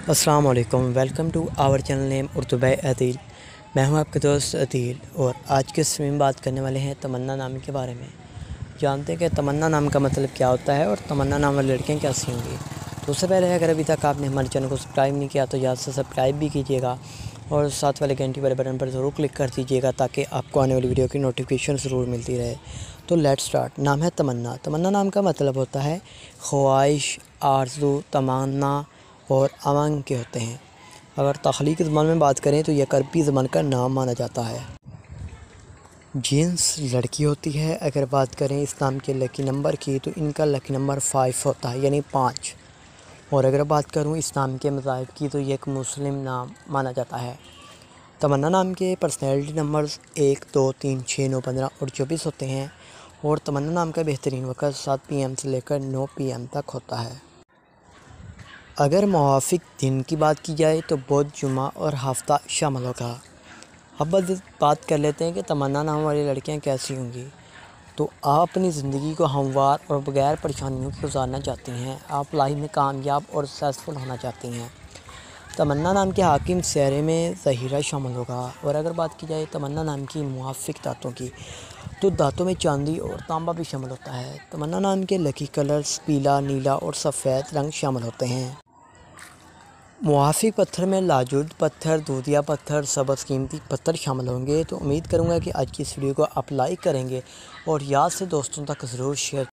السلام علیکم، welcome to our channel name Urdu by Adeel. میں ہوں آپ کے دوست عدیل، اور آج کے اس میں بات کرنے والے ہیں تمنا نام کے بارے میں۔ جانتے ہیں کہ تمنا نام کا مطلب کیا ہوتا ہے اور تمنا نام والی لڑکیاں کیسی ہوں گی۔ تو اس سے پہلے اگر ابھی تک آپ نے ہمارے چینل کو سبسکرائب نہیں کیا تو یاد سے سبسکرائب بھی کیجیے گا، اور ساتھ والے گھنٹی والے بٹن پر ضرور کلک کر دیجیے گا تاکہ آپ کو آنے والی ویڈیو کی نوٹیفیکیشن ضرور ملتی رہے۔ تو لیٹ سٹارٹ۔ نام ہے تمنا۔ تمنا نام کا مطلب ہوتا ہے خواہش، آرزو، تمنا اور امنگ کے ہوتے ہیں۔ اگر تخلیقی زبان میں بات کریں تو یہ عربی زبان کا نام مانا جاتا ہے۔ جنس لڑکی ہوتی ہے۔ اگر بات کریں اس نام کے لکی نمبر کی تو ان کا لکی نمبر 5 ہوتا ہے، یعنی 5۔ اور اگر بات کروں اس نام کے مذاہب کی تو یہ ایک مسلم نام مانا جاتا ہے۔ تمنا نام کے پرسنالٹی نمبرز 1، 2، 3، 6، 9، 15 اور 24 ہوتے ہیں، اور تمنا نام کا بہترین وقت 7 PM سے لے کر 9 PM تک ہوتا ہے۔ اگر موافق دن کی بات کی جائے تو بدھ، جمعہ اور ہفتہ شامل ہوگا۔ اب بات کر لیتے ہیں کہ تمنا نام والی لڑکیاں کیسی ہوں گی۔ تو آپ اپنی زندگی کو ہموار اور بغیر پریشانیوں کے گزارنا چاہتی ہیں، آپ لائف میں کامیاب اور سکسیسفل ہونا چاہتی ہیں۔ تمنا نام کے حاکم سیارے میں ظہیرہ شامل ہوگا۔ اور اگر بات کی جائے تمنا نام کی موافق دانتوں کی تو دانتوں میں چاندی اور تانبا بھی شامل ہوتا ہے۔ تمنا نام کے لکی کلرز پیلا، نیلا اور سفید رنگ شامل ہوتے ہیں۔ موافق پتھر میں لاجورد پتھر، دودھیا پتھر، سبز قیمتی پتھر شامل ہوں گے۔ تو امید کروں گا کہ آج کی اس ویڈیو کو آپ لائک کریں گے اور یاد سے دوستوں تک ضرور شیئر